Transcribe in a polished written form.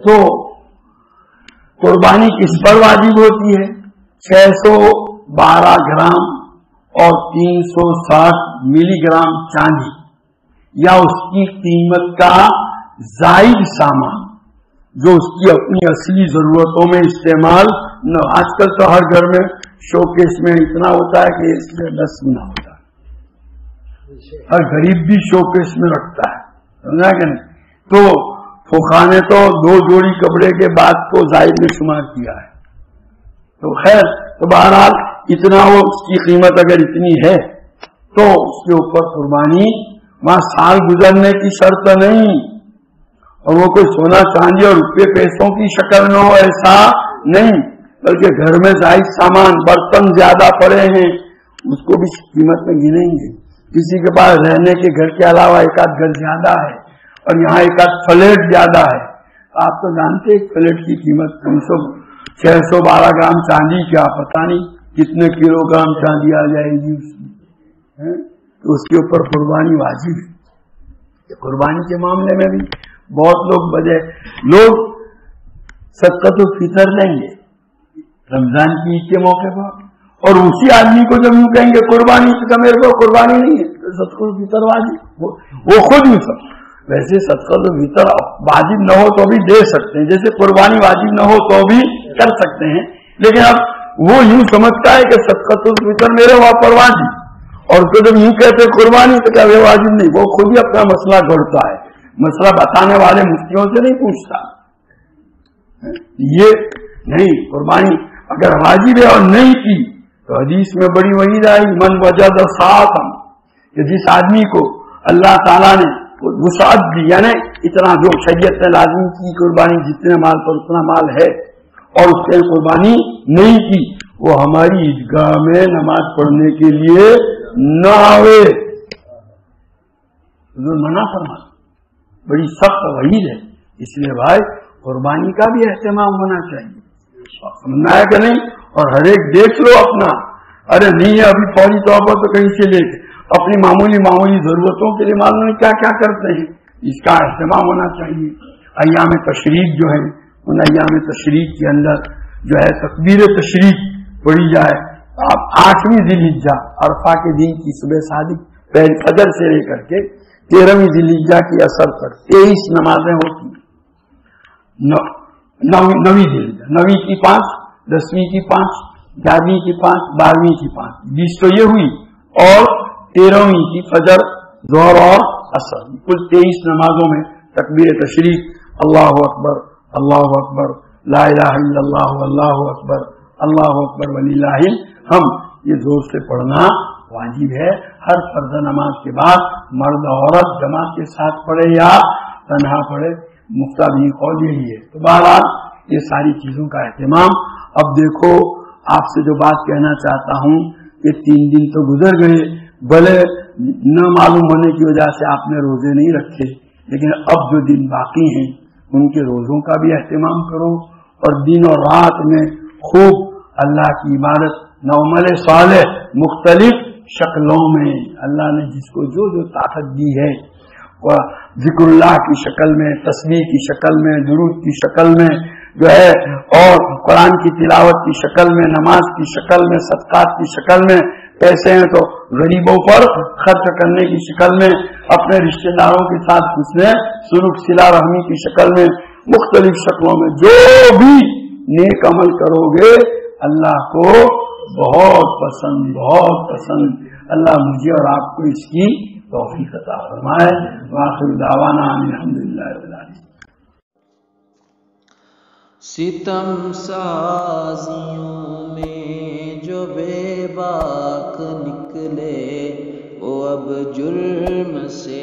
تو कुर्बानी किस पर वाजिब होती है? 612 ग्राम और 360 मिलीग्राम चांदी या उसकी कीमत का जायद सामान जो उसकी अपनी असली जरूरतों में इस्तेमाल न। आजकल तो हर घर में शोकेस में इतना होता है कि इसमें 10 गुना होता है, हर गरीब भी शोकेस में रखता है, समझा कि नहीं? तो फुका ने तो 2 जोड़ी कपड़े के बाद को जायद में शुमार किया है। तो खैर, तो बहरहाल इतना वो उसकी कीमत अगर इतनी है तो उसके ऊपर कुर्बानी, वहां साल गुजरने की शर्त नहीं, और वो कोई सोना चांदी और रुपये पैसों की शक्ल में हो ऐसा नहीं, बल्कि घर में जायद सामान, बर्तन ज्यादा पड़े हैं उसको भी कीमत में गिनेंगे। किसी के पास रहने के घर के अलावा एक आध घर ज्यादा है और यहाँ एक आध फ्लैट ज्यादा है, आप तो जानते हैं फ्लैट की कीमत 612 ग्राम चांदी, क्या पता नहीं कितने किलोग्राम चांदी आ जाएगी उसमें, तो उसके ऊपर कुर्बानी वाजिब है। कुर्बानी के मामले में भी बहुत लोग सदक़तुल फितर लेंगे रमजान की ईद के मौके पर, और उसी आदमी को जब यूं कहेंगे कुर्बानी, तो मेरे को कुर्बानी नहीं है, तो सदक़तुल फितर वाजिब, वो खुद यूं सब। वैसे सदक़तुल फितर वाजिब न हो तो भी दे सकते हैं, जैसे कुर्बानी वाजिब न हो तो भी कर सकते हैं, लेकिन अब वो यूं समझता है कि सदक़तुल फितर मेरे वहां पर वाजिब, और उसको जब यूं कहते कुर्बानी तो क्या वे वाजिब नहीं, वो खुद ही अपना मसला गढ़ता है, मसला बताने वाले मुफ्तियों से नहीं पूछता। ये नहीं, कुर्बानी अगर वाजिब है और नहीं की तो हदीस में बड़ी वहीद आई, मन वजद सातम, कि जिस आदमी को अल्लाह ताला ने वुसाअत दी, यानी इतना जो शरीयत ने लाज़िम की कुर्बानी जितने माल पर उतना माल है, और उसने कुर्बानी नहीं की, वो हमारी ईदगाह में नमाज पढ़ने के लिए न आवे, मना फरमा, बड़ी सख्त वहीद है। इसलिए भाई कुर्बानी का भी एहतमाम होना चाहिए, समझना है कि नहीं? और हर एक देख लो अपना, अरे नहीं है अभी फौरी तौर पर तो कहीं से लेके अपनी मामूली जरूरतों के लिए मालूम नहीं क्या क्या करते हैं, इसका एहतमाम होना चाहिए। अय्याम तशरीक जो है, उन अय्याम तशरीक के अंदर जो है तकबीर तशरीक पढ़ी जाए। आप 8वीं ज़िलहिज्जा अरफा के दिन की सुबह सादिक पहले फजर से लेकर के 13वीं ज़िलहिज्जा की असर तक 23 नमाजें होती, 9वीं ज़िलहिज्जा, 9वीं की 5, 10वीं की 5, 11वीं की 5, 12वीं की 5, 20 तो ये हुई, और 13वीं की फजर, ज़ोहर और असर, कुल 23 नमाजों में तकबीर तशरीक, अल्लाहु अकबर, ला इलाहा इल्लल्लाह, अल्लाहु अकबर वलिल्लाहिल हम्द, ये जोर से पढ़ना वाजिब है। हर फर्ज नमाज के बाद मर्द औरत जमात के साथ पढ़े या तन्हा पढ़े, मुफ्तादी कौल यही है। तो बहरहाल ये सारी चीजों का एहतमाम। अब देखो, आपसे जो बात कहना चाहता हूँ कि 3 दिन तो गुजर गए, भले न मालूम होने की वजह से आपने रोजे नहीं रखे, लेकिन अब जो दिन बाकी हैं उनके रोजों का भी एहतमाम करो, और दिन और रात में खूब अल्लाह की इबादत, नौमल सालेह मुख्तलिफ शक्लों में अल्लाह ने जिसको जो जो ताकत दी है, वह जिक्रुल्लाह की शक्ल में, तस्बीह की शक्ल में, दुरूद की शक्ल में जो है, और कुरान की तिलावत की शक्ल में, नमाज की शक्ल में, सदकात की शक्ल में, पैसे हैं तो गरीबों पर खर्च करने की शक्ल में, अपने रिश्तेदारों के साथ हुस्ने सुलूक सिला रहमी की शक्ल में, मुख्तलिफ शक्लों में जो भी नेक अमल करोगे अल्लाह को बहुत पसंद। अल्लाह मुझे और आपको इसकी तौफीक अता फरमाए। आखिर दावाना अल्हम्दुलिल्लाह रब्बिल आलमीन। सितम साजियों में जो बेबाक निकले, वो अब जुल्म से